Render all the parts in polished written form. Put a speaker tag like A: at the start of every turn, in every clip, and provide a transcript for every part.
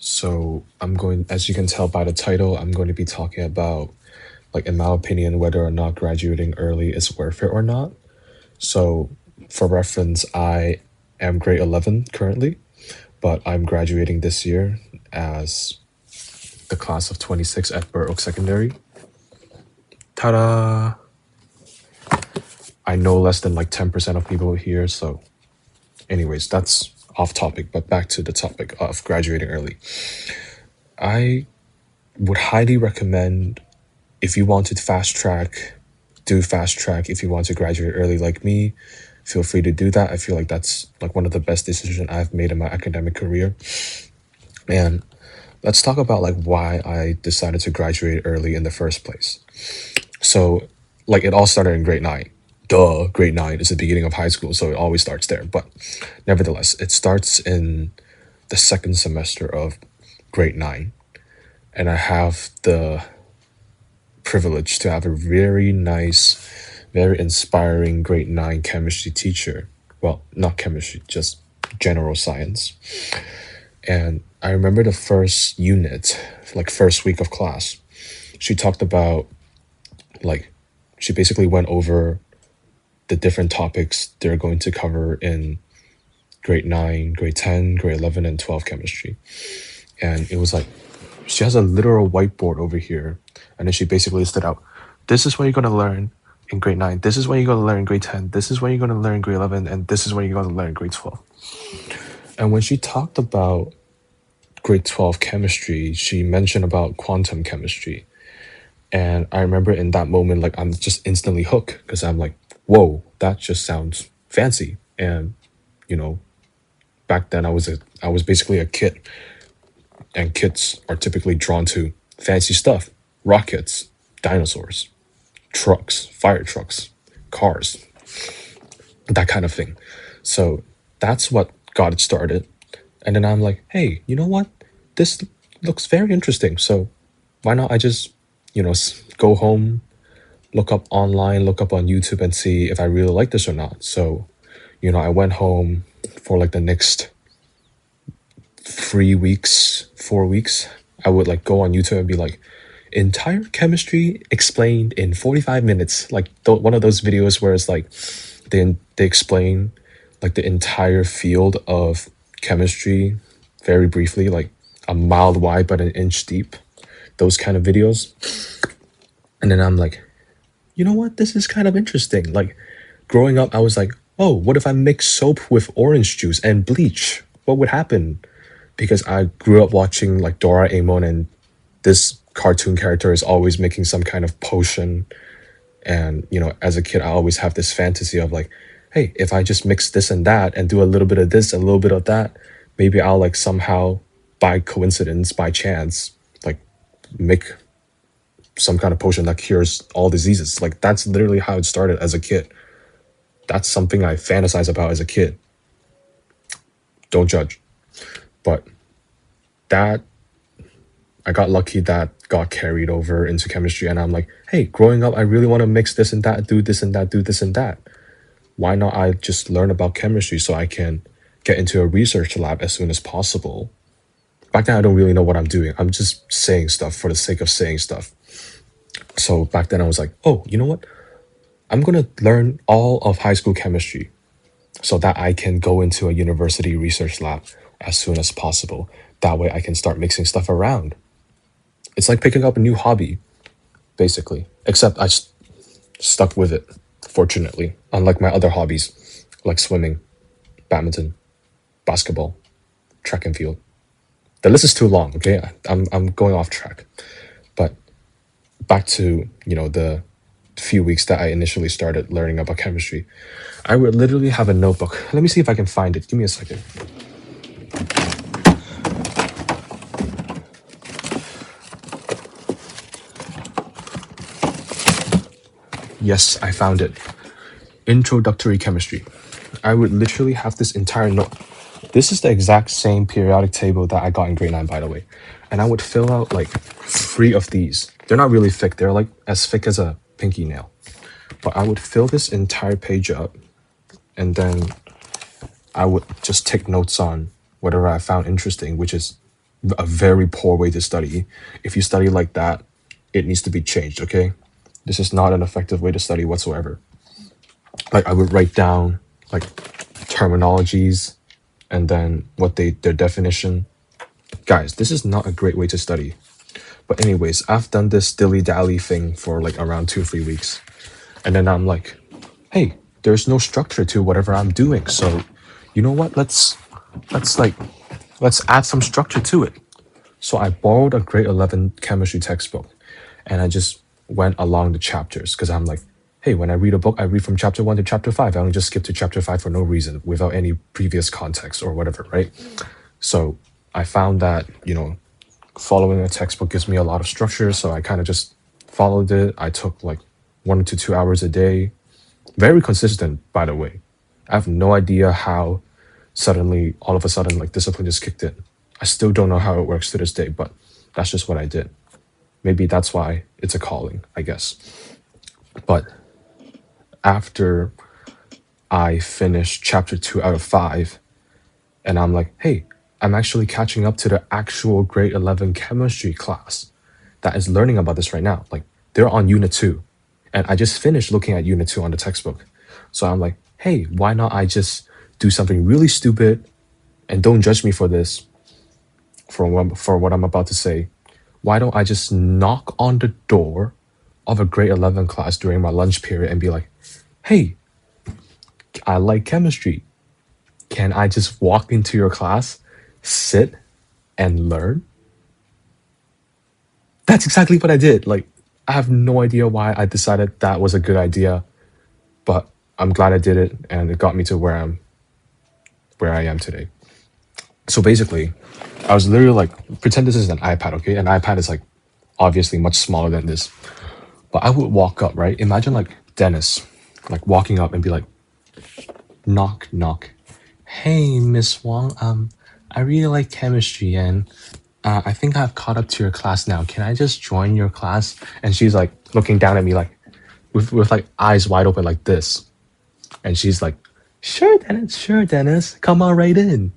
A: So as you can tell by the title, I'm going to be talking about, like, in my opinion, whether or not graduating early is worth it or not. So, for reference, I am grade 11 currently, but I'm graduating this year as the class of 26 at Burr Oak Secondary. Ta-da! I know less than like 10% of people here, so anyways, that's off topic, but back to the topic of graduating early. I would highly recommend, if you want to fast track, do fast track. If you want to graduate early like me, feel free to do that. I feel like that's like one of the best decisions I've made in my academic career. And let's talk about like why I decided to graduate early in the first place. So, like, it all started in grade 9. Duh, grade 9 is the beginning of high school, so it always starts there. But nevertheless, it starts in the second semester of grade 9. And I have the privilege to have a very nice, very inspiring grade 9 chemistry teacher. Well, not chemistry, just general science. And I remember the first unit, like first week of class, she talked about, like, she basically went over the different topics they're going to cover in grade 9, grade 10, grade 11, and 12 chemistry. And it was like, she has a literal whiteboard over here. And then she basically listed out, this is what you're going to learn in grade 9. This is what you're going to learn in grade 10. This is what you're going to learn in grade 11. And this is what you're going to learn in grade 12. And when she talked about grade 12 chemistry, she mentioned about quantum chemistry. And I remember in that moment, like, I'm just instantly hooked because I'm like, whoa, that just sounds fancy. And, you know, back then I was basically a kid, and kids are typically drawn to fancy stuff: rockets, dinosaurs, trucks, fire trucks, cars, that kind of thing. So that's what got it started. And then I'm like, hey, you know what? This looks very interesting. So why not I just, go home, look up online, look up on YouTube and see if I really like this or not. So, I went home for like the next 3 weeks, 4 weeks. I would like go on YouTube and be like, entire chemistry explained in 45 minutes. Like one of those videos where it's like they explain like the entire field of chemistry very briefly, like a mile wide but an inch deep. Those kind of videos. And then I'm like, you know what? This is kind of interesting. Like, growing up, I was like, oh, what if I mix soap with orange juice and bleach? What would happen? Because I grew up watching like Doraemon, and this cartoon character is always making some kind of potion. And, as a kid, I always have this fantasy of like, hey, if I just mix this and that and do a little bit of this, a little bit of that, maybe I'll like somehow, by coincidence, by chance, like make some kind of potion that cures all diseases. Like, that's literally how it started as a kid. That's something I fantasize about as a kid. Don't judge. But that, I got lucky that got carried over into chemistry, and I'm like, hey, growing up, I really want to mix this and that, do this and that, do this and that. Why not I just learn about chemistry so I can get into a research lab as soon as possible? Back then, I don't really know what I'm doing. I'm just saying stuff for the sake of saying stuff. So back then I was like, oh, you know what? I'm going to learn all of high school chemistry so that I can go into a university research lab as soon as possible. That way I can start mixing stuff around. It's like picking up a new hobby, basically. Except I stuck with it, fortunately. Unlike my other hobbies, like swimming, badminton, basketball, track and field. The list is too long, okay? I'm going off track. But back to, the few weeks that I initially started learning about chemistry, I would literally have a notebook. Let me see if I can find it. Give me a second. Yes, I found it. Introductory chemistry. I would literally have this entire note. This is the exact same periodic table that I got in grade 9, by the way. And I would fill out like 3 of these. They're not really thick. They're like as thick as a pinky nail. But I would fill this entire page up, and then I would just take notes on whatever I found interesting, which is a very poor way to study. If you study like that, it needs to be changed, okay? This is not an effective way to study whatsoever. Like I would write down like terminologies and then their definition. Guys, this is not a great way to study. But anyways, I've done this dilly dally thing for like around 2 3 weeks, and then I'm like, hey, there's no structure to whatever I'm doing. So, you know what? Let's like let's add some structure to it. So I borrowed a grade 11 chemistry textbook, and I just went along the chapters because I'm like, hey, when I read a book, I read from chapter 1 to chapter 5. I don't just skip to chapter 5 for no reason without any previous context or whatever, right? So I found that, following a textbook gives me a lot of structure. So I kind of just followed it. I took like 1 to 2 hours a day. Very consistent, by the way. I have no idea how suddenly, all of a sudden, like discipline just kicked in. I still don't know how it works to this day, but that's just what I did. Maybe that's why it's a calling, I guess. But after I finished chapter 2 out of 5, and I'm like, hey, I'm actually catching up to the actual grade 11 chemistry class that is learning about this right now. Like, they're on unit 2, and I just finished looking at unit 2 on the textbook. So I'm like, hey, why not I just do something really stupid, and don't judge me for this, for what I'm about to say. Why don't I just knock on the door of a grade 11 class during my lunch period and be like, hey, I like chemistry. Can I just walk into your class, sit, and learn? That's exactly what I did. Like, I have no idea why I decided that was a good idea, but I'm glad I did it, and it got me to where I am today. So basically, I was literally like, pretend this is an iPad, okay? An iPad is like obviously much smaller than this. But I would walk up, right? Imagine like Dennis, like walking up and be like, knock, knock. Hey, Miss Wong, I really like chemistry, and I think I've caught up to your class now. Can I just join your class? And she's like looking down at me like with like eyes wide open like this. And she's like, sure, Dennis, come on right in.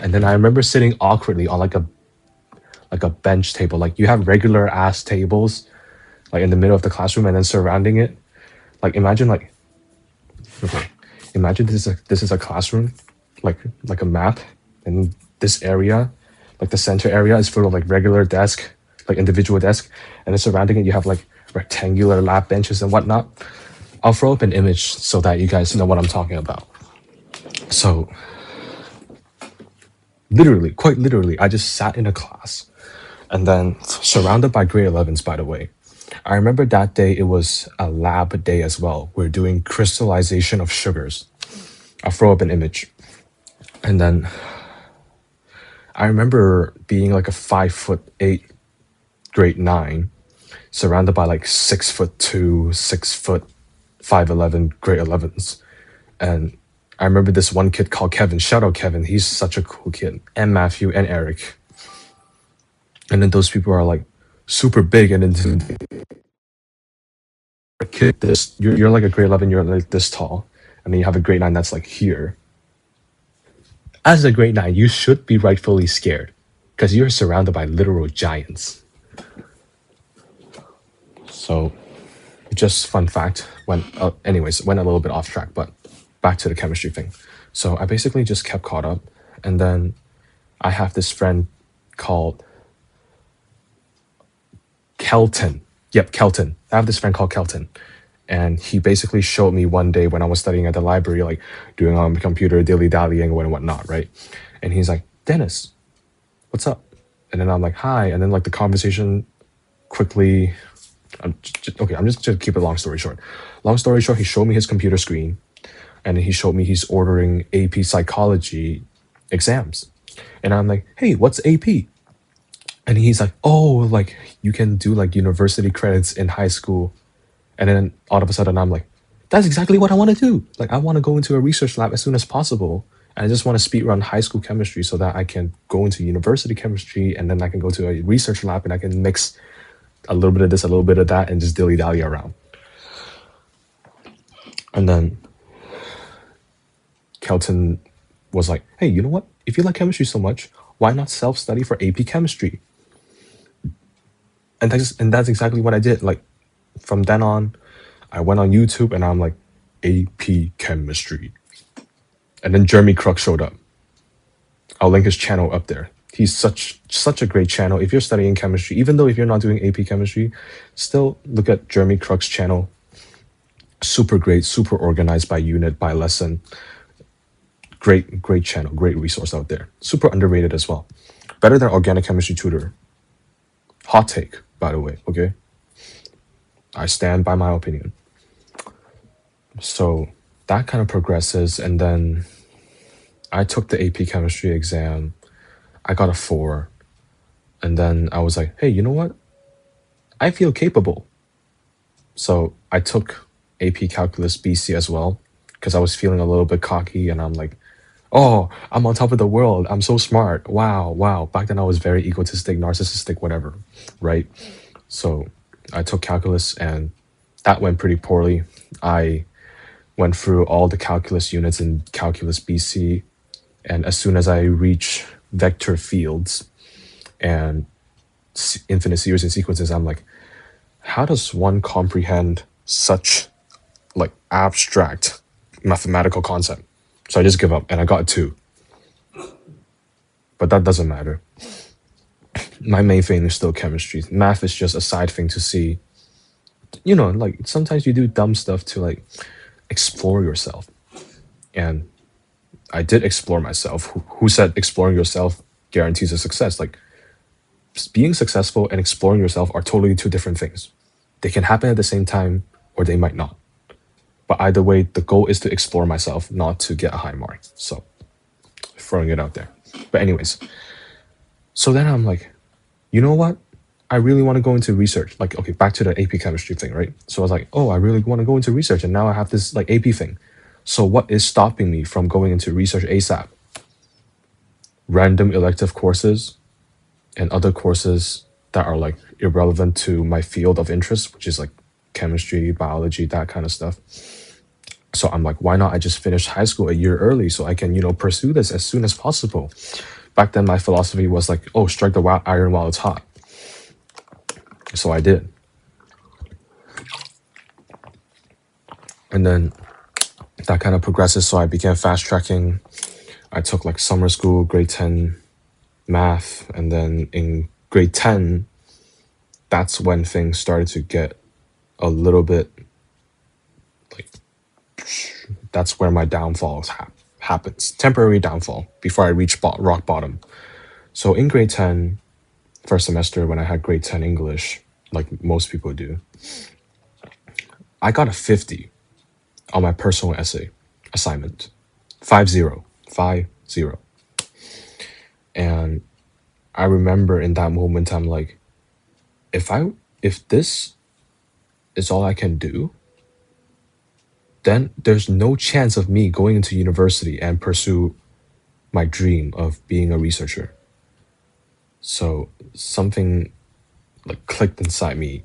A: And then I remember sitting awkwardly on like a bench table. Like you have regular ass tables like in the middle of the classroom, and then surrounding it. Like okay, imagine this is a classroom, like a map, and this area, like the center area, is full of like regular desk, like individual desk, and then surrounding it you have like rectangular lab benches and whatnot. I'll throw up an image so that you guys know what I'm talking about. So literally, quite literally, I just sat in a class, and then surrounded by grade 11s, by the way. I remember that day it was a lab day as well. We're doing crystallization of sugars. I'll throw up an image. And then I remember being like a 5'8" grade 9, surrounded by like 6'2", 6', 5'11" grade 11s. And I remember this one kid called Kevin. Shout out Kevin. He's such a cool kid. And Matthew and Eric. And then those people are like super big and intimidating. Kid, you're like a grade 11, you're like this tall. And then you have a grade 9 that's like here. As a grade 9, you should be rightfully scared because you're surrounded by literal giants. So, just fun fact. Went a little bit off track, but back to the chemistry thing. So I basically just kept caught up, and then I have this friend called Kelton. Yep, Kelton. I have this friend called Kelton, and he basically showed me one day when I was studying at the library, like doing on the computer, dilly dallying and whatnot, right? And he's like, Dennis, what's up? And then I'm like, hi. And then like the conversation quickly. I'm just gonna keep it long story short. Long story short, he showed me his computer screen, and he showed me he's ordering AP psychology exams, and I'm like, hey, what's AP? And he's like, oh, like you can do like university credits in high school. And then all of a sudden I'm like, that's exactly what I want to do. Like I want to go into a research lab as soon as possible. And I just want to speed run high school chemistry so that I can go into university chemistry, and then I can go to a research lab and I can mix a little bit of this, a little bit of that, and just dilly dally around. And then Kelton was like, hey, you know what? If you like chemistry so much, Why not self study for AP chemistry? And that's exactly what I did. Like from then on, I went on YouTube and I'm like AP chemistry, and then Jeremy Crux showed up. I'll link his channel up there. He's such a great channel. If you're studying chemistry, even though if you're not doing AP chemistry, still look at Jeremy Crux channel. Super great, super organized by unit, by lesson. Great channel, great resource out there. Super underrated as well. Better than organic chemistry tutor. Hot take, by the way, okay? I stand by my opinion. So that kind of progresses, and then I took the AP chemistry exam. I got a 4. And then I was like, hey, you know what? I feel capable. So I took AP Calculus BC as well because I was feeling a little bit cocky and I'm like, oh, I'm on top of the world. I'm so smart. Wow, wow. Back then I was very egotistic, narcissistic, whatever, right? So I took calculus and that went pretty poorly. I went through all the calculus units in Calculus BC. And as soon as I reach vector fields and infinite series and sequences, I'm like, how does one comprehend such like abstract mathematical concept? So I just give up and I got a 2. But that doesn't matter. My main thing is still chemistry. Math is just a side thing to see. You know, like sometimes you do dumb stuff to like explore yourself. And I did explore myself. Who said exploring yourself guarantees a success? Like being successful and exploring yourself are totally two different things. They can happen at the same time or they might not. But either way, the goal is to explore myself, not to get a high mark. So throwing it out there. But anyways, so then I'm like, you know what? I really want to go into research. Like, okay, back to the AP chemistry thing, right? So I was like, oh, I really want to go into research. And now I have this like AP thing. So what is stopping me from going into research ASAP? Random elective courses and other courses that are like irrelevant to my field of interest, which is like chemistry, biology, that kind of stuff. So I'm like, why not I just finish high school a year early so I can, pursue this as soon as possible. Back then, my philosophy was like, oh, strike the iron while it's hot. So I did. And then that kind of progresses. So I began fast tracking. I took like summer school, grade 10 math. And then in grade 10, that's when things started to get a little bit like, that's where my downfall happens. Temporary downfall before I reach rock bottom. So in grade 10, first semester when I had grade 10 English, like most people do, I got a 50 on my personal essay assignment. 5-0. 5-0. And I remember in that moment, I'm like, if this is all I can do, then there's no chance of me going into university and pursue my dream of being a researcher. So something like clicked inside me.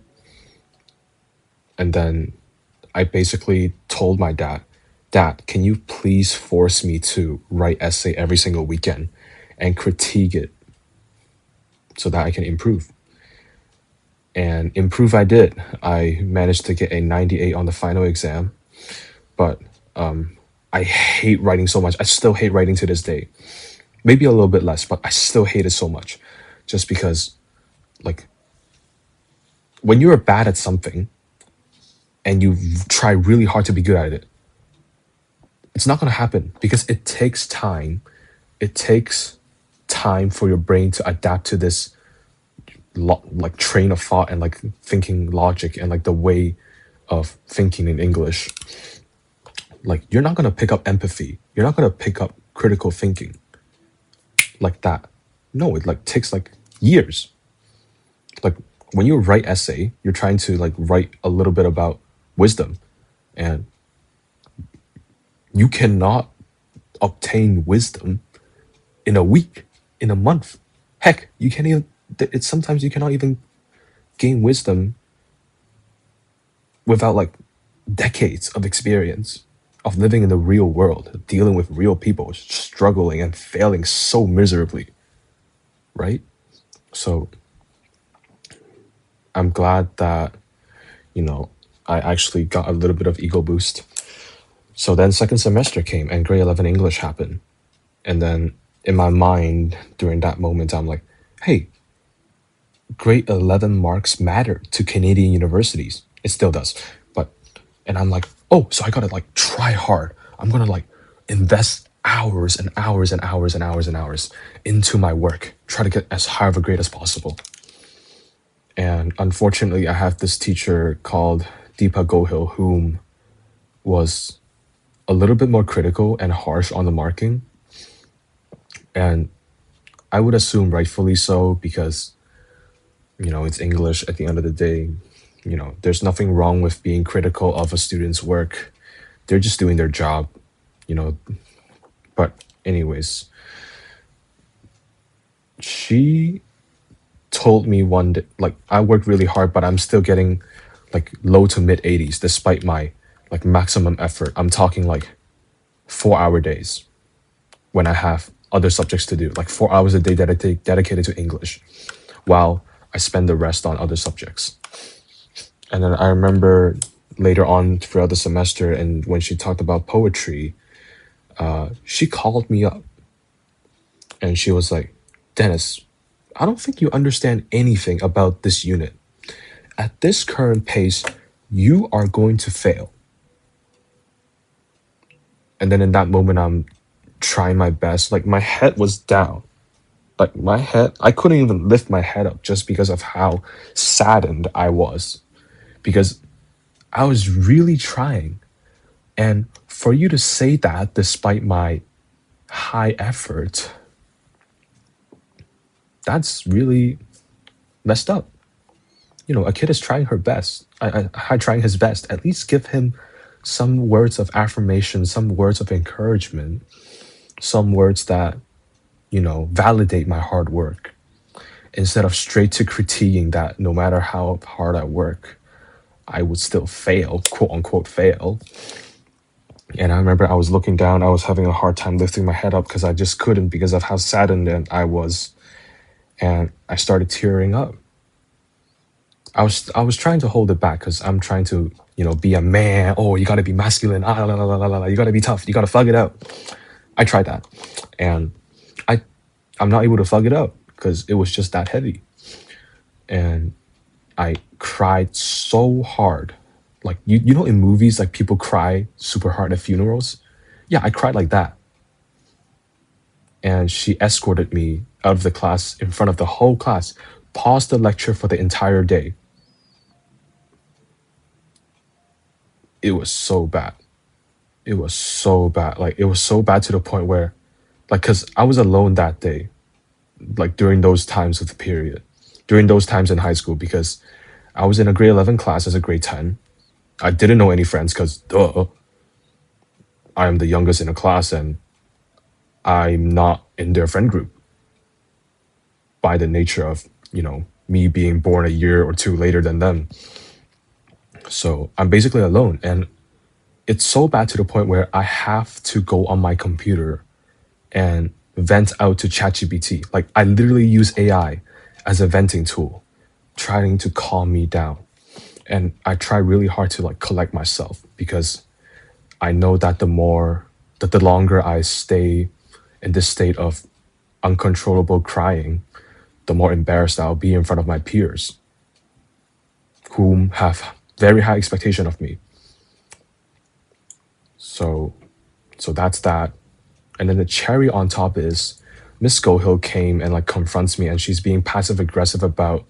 A: And then I basically told my dad, Dad, can you please force me to write essay every single weekend and critique it so that I can improve? And improve I did. I managed to get a 98 on the final exam. But I hate writing so much. I still hate writing to this day. Maybe a little bit less, but I still hate it so much. Just because, like, when you're bad at something and you try really hard to be good at it, it's not going to happen because it takes time. It takes time for your brain to adapt to this like train of thought and like thinking logic and like the way of thinking in English. Like you're not going to pick up empathy. You're not going to pick up critical thinking like that. No, it like takes like years. Like when you write essay, you're trying to like write a little bit about wisdom, and you cannot obtain wisdom in a week, in a month. Heck, you can't even, it's sometimes you cannot even gain wisdom without like decades of experience of living in the real world, dealing with real people, struggling and failing so miserably. right? So I'm glad that, you know, I actually got a little bit of ego boost. So then second semester came and grade 11 English happened. And then in my mind during that moment, I'm like, hey, grade 11 marks matter to Canadian universities. It still does. But, and I'm like, oh, so I gotta like try hard. I'm gonna like invest hours and hours and hours and hours and hours into my work, try to get as high of a grade as possible. And unfortunately, I have this teacher called Deepa Gohil, whom was a little bit more critical and harsh on the marking. And I would assume rightfully so because, it's English at the end of the day. There's nothing wrong with being critical of a student's work. They're just doing their job, you know. But, anyways, she told me one day, like, I worked really hard, but I'm still getting like low to mid 80s despite my like maximum effort. I'm talking like 4 hour days when I have other subjects to do, like 4 hours a day dedicated to English, while I spend the rest on other subjects. And then I remember later on throughout the semester, and when she talked about poetry, she called me up and she was like, Dennis, I don't think you understand anything about this unit. At this current pace, you are going to fail. And then in that moment, I'm trying my best. Like my head was down. Like my head, I couldn't even lift my head up just because of how saddened I was. Because I was really trying. And for you to say that despite my high effort, that's really messed up. A kid is trying her best, trying his best. At least give him some words of affirmation, some words of encouragement, some words that, validate my hard work instead of straight to critiquing that no matter how hard I work, I would still fail, quote unquote, fail. And I remember I was looking down, I was having a hard time lifting my head up because I just couldn't because of how saddened I was. And I started tearing up. I was trying to hold it back because I'm trying to, be a man. Oh, you gotta be masculine. Ah, la, la, la, la, la, la. You gotta be tough. You gotta thug it out. I tried that. And I I'm not able to thug it out because it was just that heavy. And I cried so hard. Like in movies, like people cry super hard at funerals. Yeah, I cried like that. And she escorted me out of the class in front of the whole class, paused the lecture for the entire day. It was so bad. It was so bad. Like it was so bad to the point where, like, cause I was alone that day, like during those times of the period, during those times in high school, because I was in a grade 11 class as a grade 10. I didn't know any friends because, duh, I am the youngest in the class and I'm not in their friend group by the nature of, me being born a year or two later than them. So I'm basically alone. And it's so bad to the point where I have to go on my computer and vent out to ChatGPT. Like I literally use AI as a venting tool, trying to calm me down. And I try really hard to like collect myself because I know that the longer I stay in this state of uncontrollable crying, the more embarrassed I'll be in front of my peers whom have very high expectation of me. So so that's that. And then the cherry on top is Miss Gohill came and like confronts me and she's being passive aggressive about,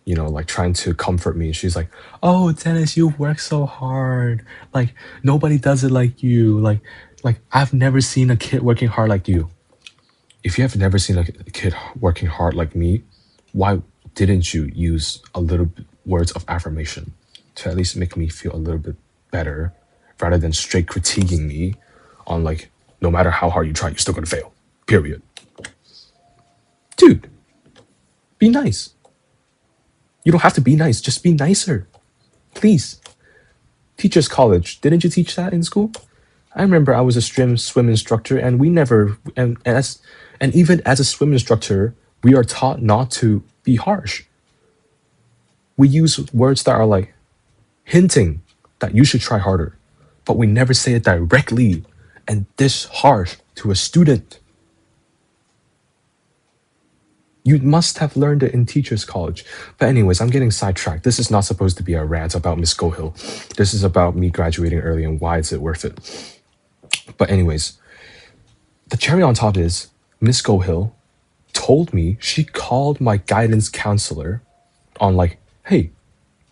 A: like trying to comfort me. She's like, "Oh, Dennis, you work so hard. Like nobody does it like you. Like I've never seen a kid working hard like you. If you have never seen a kid working hard like me, why didn't you use a little words of affirmation to at least make me feel a little bit better rather than straight critiquing me on like no matter how hard you try, you're still gonna fail. Period. Dude, be nice. You don't have to be nice, just be nicer. Please. Teachers college. Didn't you teach that in school? I remember I was a swim instructor and we never and even as a swim instructor, We are taught not to be harsh. We use words that are like hinting that you should try harder, but we never say it directly and this harsh to a student. You must have learned it in teachers' college. But anyways, I'm getting sidetracked. This is not supposed to be a rant about Miss Gohill. This is about me graduating early and why is it worth it. But anyways, the cherry on top is Miss Gohill told me, she called my guidance counselor on like, hey,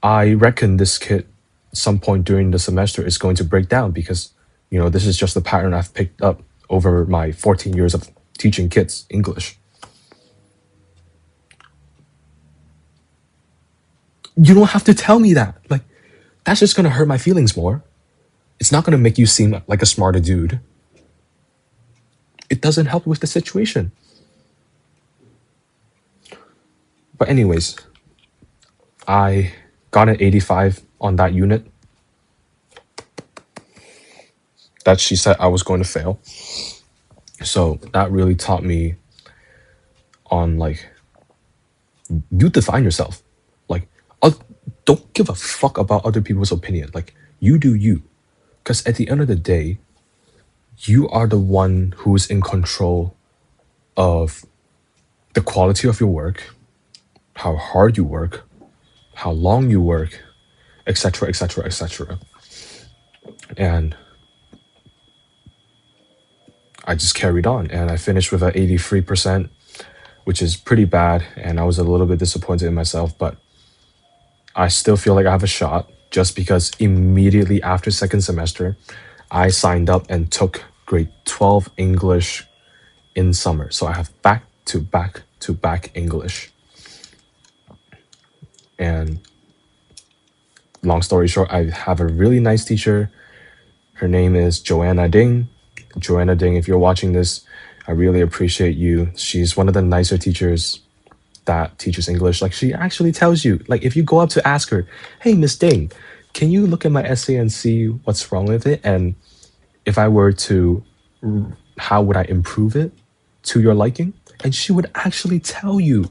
A: I reckon this kid some point during the semester is going to break down because, this is just the pattern I've picked up over my 14 years of teaching kids English. You don't have to tell me that. Like, that's just gonna hurt my feelings more. It's not gonna make you seem like a smarter dude. It doesn't help with the situation. But anyways, I got an 85 on that unit that she said I was going to fail. So that really taught me on like, you define yourself. Like, don't give a fuck about other people's opinion. Like, you do you. Because at the end of the day, you are the one who's in control of the quality of your work, how hard you work, how long you work, etc., etc., etc. And I just carried on and I finished with an 83%, which is pretty bad. And I was a little bit disappointed in myself, but I still feel like I have a shot just because immediately after second semester, I signed up and took grade 12 English in summer. So I have back to back to back English. And long story short, I have a really nice teacher. Her name is Joanna Ding. Joanna Ding, if you're watching this, I really appreciate you. She's one of the nicer teachers that teaches English. Like, she actually tells you, like, if you go up to ask her, hey, Miss Ding, can you look at my essay and see what's wrong with it? And if I were to, how would I improve it to your liking? And she would actually tell you.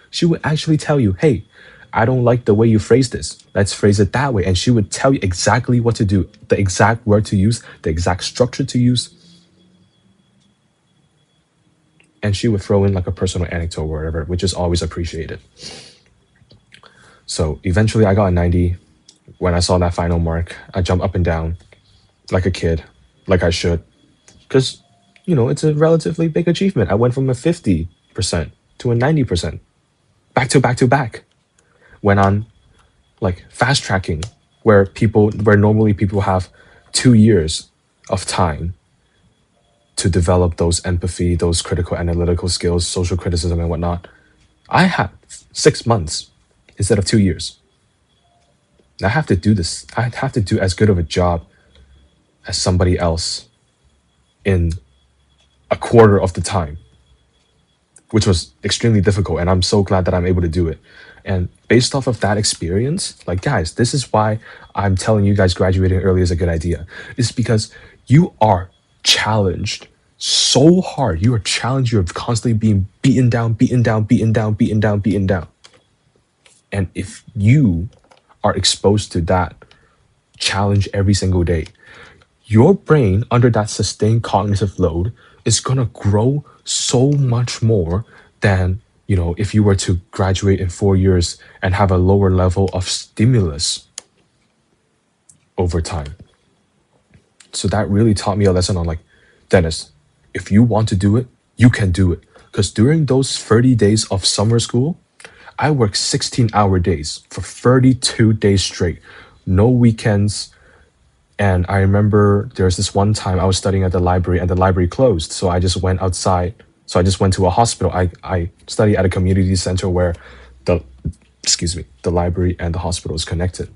A: She would actually tell you, hey, I don't like the way you phrase this. Let's phrase it that way. And she would tell you exactly what to do, the exact word to use, the exact structure to use. And she would throw in like a personal anecdote or whatever, which is always appreciated. So eventually I got a 90. When I saw that final mark, I jumped up and down like a kid, like I should. Because, it's a relatively big achievement. I went from a 50% to a 90%. Back to back to back. Went on like fast tracking where normally people have 2 years of time to develop those empathy, those critical analytical skills, social criticism and whatnot. I had 6 months instead of 2 years. I have to do this. I have to do as good of a job as somebody else in a quarter of the time, which was extremely difficult. And I'm so glad that I'm able to do it. And based off of that experience, like, guys, this is why I'm telling you guys graduating early is a good idea. It's because you are challenged so hard. You are challenged. You're constantly being beaten down, beaten down, beaten down, beaten down, beaten down. And if you are exposed to that challenge every single day, your brain under that sustained cognitive load is going to grow so much more than, if you were to graduate in 4 years and have a lower level of stimulus over time. So that really taught me a lesson on like, Dennis, if you want to do it, you can do it. Because during those 30 days of summer school, I worked 16-hour days for 32 days straight, no weekends. And I remember there's this one time I was studying at the library and the library closed. So I just went outside. So I just went to a hospital. I study at a community center where the library and the hospital is connected.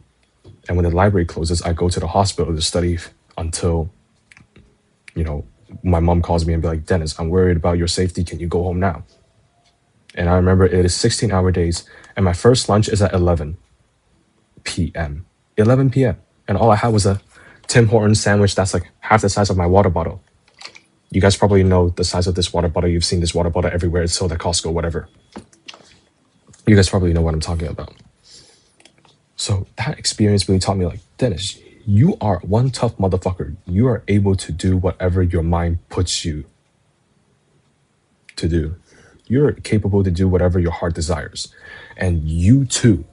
A: And when the library closes, I go to the hospital to study until, my mom calls me and be like, Dennis, I'm worried about your safety. Can you go home now? And I remember it is 16-hour days. And my first lunch is at 11 p.m. 11 p.m. And all I had was a Tim Hortons sandwich that's like half the size of my water bottle. You guys probably know the size of this water bottle. You've seen this water bottle everywhere. It's sold at Costco, whatever. You guys probably know what I'm talking about. So that experience really taught me, like, Dennis, you are one tough motherfucker. You are able to do whatever your mind puts you to do. You're capable to do whatever your heart desires. And you too.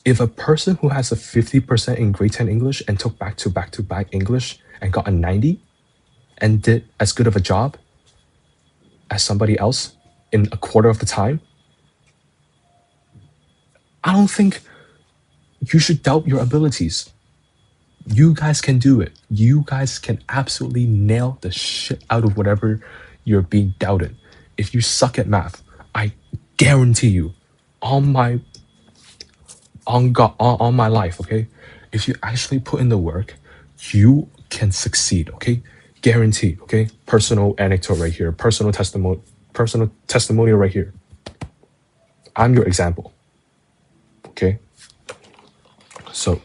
A: If a person who has a 50% in grade 10 English and took back to back to back English and got a 90 and did as good of a job as somebody else in a quarter of the time, I don't think you should doubt your abilities. You guys can do it. You guys can absolutely nail the shit out of whatever you're being doubted. If you suck at math, I guarantee you, on my on my life, okay? If you actually put in the work, you can succeed, okay? Guaranteed, okay? Personal anecdote right here, personal testimonial right here. I'm your example. Okay? So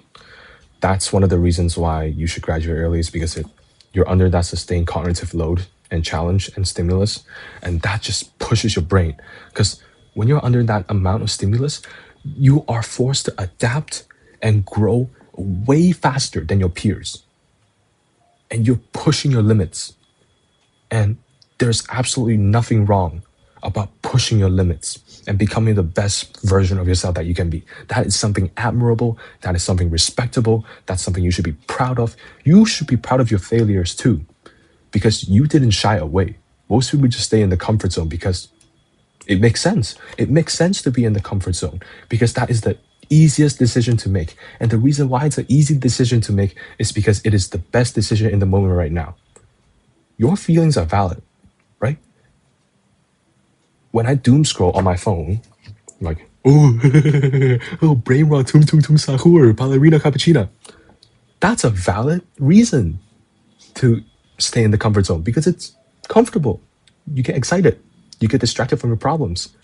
A: that's one of the reasons why you should graduate early, is because you're under that sustained cognitive load and challenge and stimulus, and that just pushes your brain. Because when you're under that amount of stimulus, you are forced to adapt and grow way faster than your peers. And you're pushing your limits. And there's absolutely nothing wrong about pushing your limits and becoming the best version of yourself that you can be. That is something admirable. That is something respectable. That's something you should be proud of. You should be proud of your failures too, because you didn't shy away. Most people just stay in the comfort zone because it makes sense. It makes sense to be in the comfort zone because that is the easiest decision to make. And the reason why it's an easy decision to make is because it is the best decision in the moment right now. Your feelings are valid, right? When I doom scroll on my phone, like, oh, brain rot, tum tum tum sahur, ballerina cappuccino. That's a valid reason to stay in the comfort zone because it's comfortable. You get excited. You get distracted from your problems.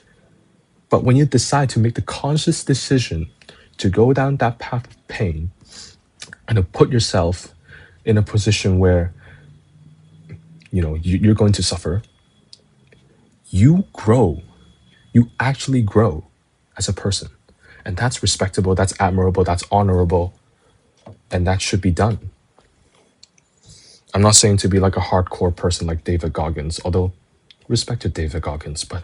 A: But when you decide to make the conscious decision to go down that path of pain and to put yourself in a position where, you're going to suffer, you grow. You actually grow as a person. And that's respectable, that's admirable, that's honorable, and that should be done. I'm not saying to be like a hardcore person like David Goggins, although respect to David Goggins, but,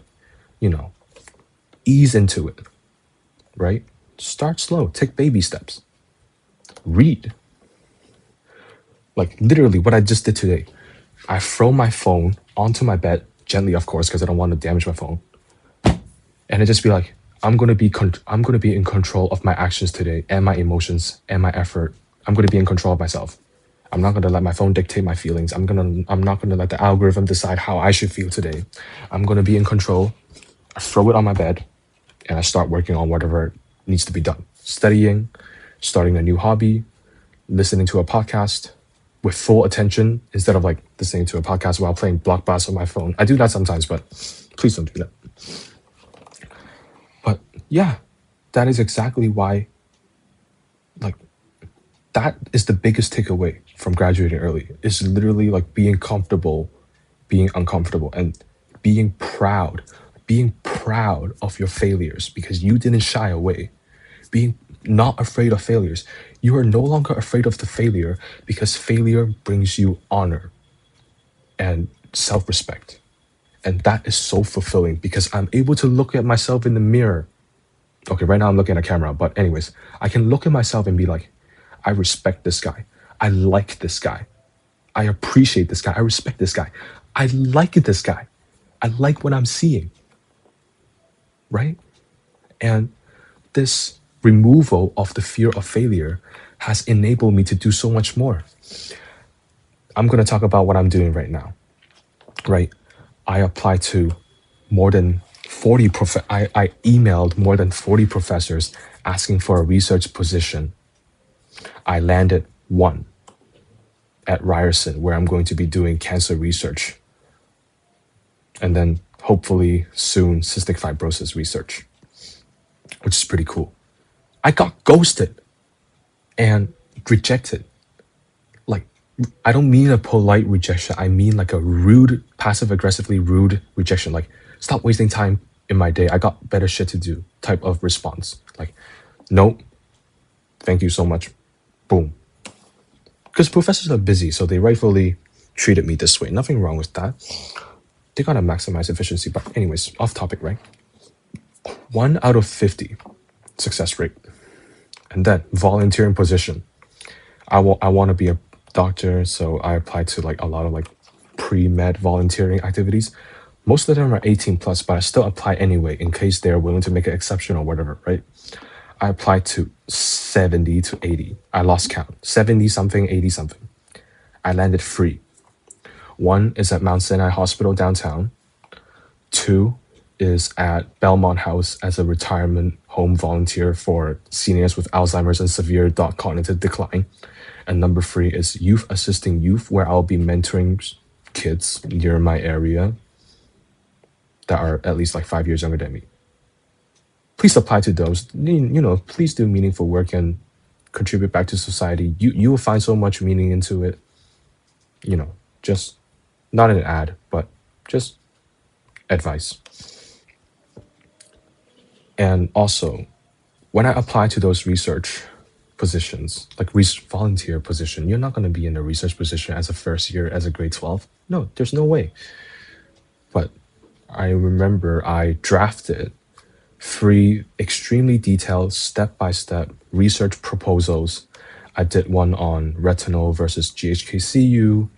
A: ease into it, right? Start slow, take baby steps. Read. Like literally what I just did today. I throw my phone onto my bed, gently of course, because I don't want to damage my phone. And I just be like, I'm gonna be in control of my actions today and my emotions and my effort. I'm gonna be in control of myself. I'm not gonna let my phone dictate my feelings. I'm not gonna let the algorithm decide how I should feel today. I'm gonna be in control. I throw it on my bed and I start working on whatever needs to be done. Studying, starting a new hobby, listening to a podcast with full attention instead of like listening to a podcast while playing Block Bass on my phone. I do that sometimes, but please don't do that. But yeah, that is exactly why, like, that is the biggest takeaway from graduating early. Is literally like being comfortable, being uncomfortable, and being proud of your failures because you didn't shy away. Being not afraid of failures. You are no longer afraid of the failure because failure brings you honor and self-respect. And that is so fulfilling because I'm able to look at myself in the mirror. Okay, right now I'm looking at a camera, but anyways, I can look at myself and be like, I respect this guy. I like this guy. I appreciate this guy. I respect this guy. I like this guy. I like what I'm seeing. Right? And this removal of the fear of failure has enabled me to do so much more. I'm going to talk about what I'm doing right now. Right? I applied to more than 40 I emailed more than 40 professors asking for a research position. I landed one at Ryerson, where I'm going to be doing cancer research. And then hopefully soon cystic fibrosis research, which is pretty cool. I got ghosted and rejected. Like, I don't mean a polite rejection. I mean like a rude, passive aggressively rude rejection. Like, stop wasting time. in my day. I got better shit to do type of response. Like, nope, thank you so much. Boom. Because professors are busy, so they rightfully treated me this way. Nothing wrong with that. They gotta maximize efficiency. But anyways, off topic, right? 1 out of 50 success rate. And then volunteering position. I want to be a doctor, so I applied to like a lot of like pre-med volunteering activities. Most of them are 18 plus, but I still apply anyway in case they're willing to make an exception or whatever, right? I applied to 70 to 80. I lost count. 70 something, 80 something. I landed free. One is at Mount Sinai Hospital downtown. Two is at Belmont House as a retirement home volunteer for seniors with Alzheimer's and severe cognitive decline. And number three is youth assisting youth, where I'll be mentoring kids near my area that are at least like 5 years younger than me. Please apply to those. Please do meaningful work and contribute back to society. You will find so much meaning into it. Just not an ad, but just advice. And also, when I apply to those research positions, like volunteer position, you're not going to be in a research position as a first year as a grade 12. No, there's no way. But I remember I drafted 3 extremely detailed step-by-step research proposals. I did one on retinol versus GHKCU,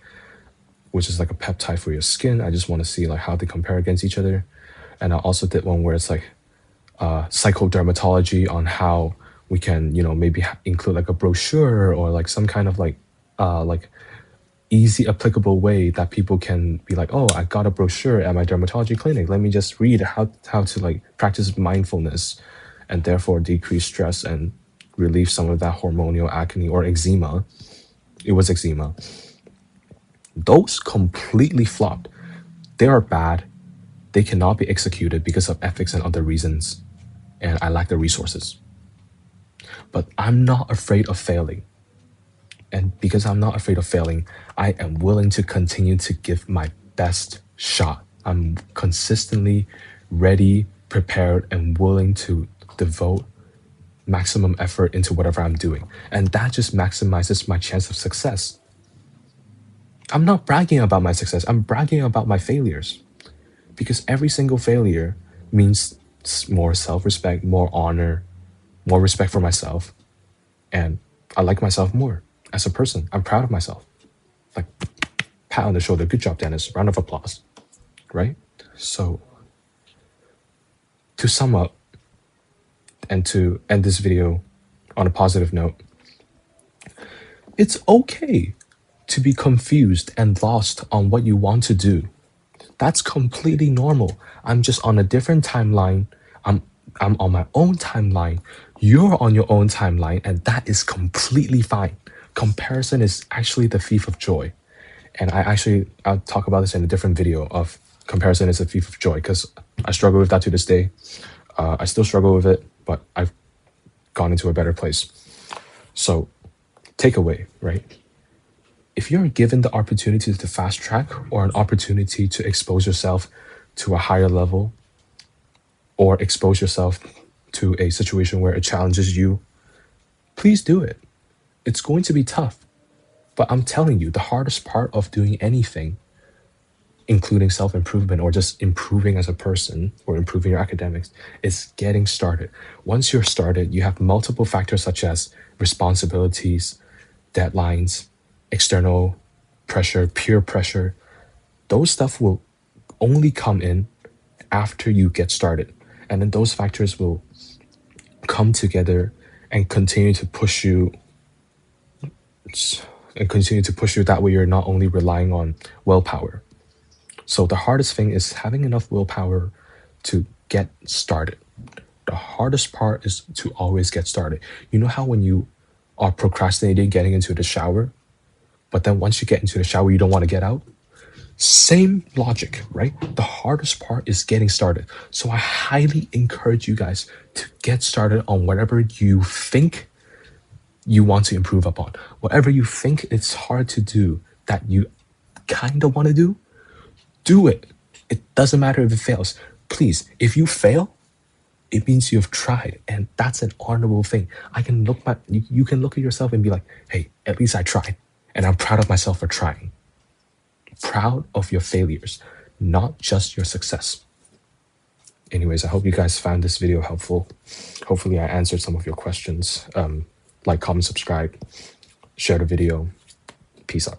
A: which is like a peptide for your skin. I just want to see like how they compare against each other. And I also did one where it's like psychodermatology on how we can, maybe include like a brochure or like some kind of like easy applicable way that people can be like, oh, I got a brochure at my dermatology clinic. Let me just read how to like practice mindfulness and therefore decrease stress and relieve some of that hormonal acne or eczema. It was eczema. Those completely flopped. They are bad. They cannot be executed because of ethics and other reasons. And I lack the resources. But I'm not afraid of failing. And because I'm not afraid of failing, I am willing to continue to give my best shot. I'm consistently ready, prepared, and willing to devote maximum effort into whatever I'm doing. And that just maximizes my chance of success. I'm not bragging about my success. I'm bragging about my failures. Because every single failure means more self-respect, more honor, more respect for myself. And I like myself more as a person. I'm proud of myself. Like, pat on the shoulder. Good job, Dennis. Round of applause. Right? So, to sum up, and to end this video on a positive note, it's okay to be confused and lost on what you want to do. That's completely normal. I'm just on a different timeline. I'm on my own timeline. You're on your own timeline, and that is completely fine. Comparison is actually the thief of joy. And I'll talk about this in a different video of comparison is a thief of joy, because I struggle with that to this day. I still struggle with it, but I've gone into a better place. So, takeaway, right? If you're given the opportunity to fast track or an opportunity to expose yourself to a higher level or expose yourself to a situation where it challenges you, please do it. It's going to be tough. But I'm telling you, the hardest part of doing anything, including self-improvement or just improving as a person or improving your academics, is getting started. Once you're started, you have multiple factors such as responsibilities, deadlines, external pressure, peer pressure. Those stuff will only come in after you get started. And then those factors will come together and continue to push you that way. You're not only relying on willpower. So the hardest thing is having enough willpower to get started. The hardest part is to always get started. You know how when you are procrastinating getting into the shower, but then once you get into the shower, you don't want to get out? Same logic, right? The hardest part is getting started. So I highly encourage you guys to get started on whatever you think you want to improve upon. Whatever you think it's hard to do that you kind of want to do it. It doesn't matter if it fails. please, if you fail, it means you've tried, and that's an honorable thing. I can look back, you can look at yourself and be like, hey, at least I tried, and I'm proud of myself for trying. Proud of your failures, not just your success. Anyways, I hope you guys found this video helpful. Hopefully I answered some of your questions. Like, comment, subscribe, share the video. Peace out.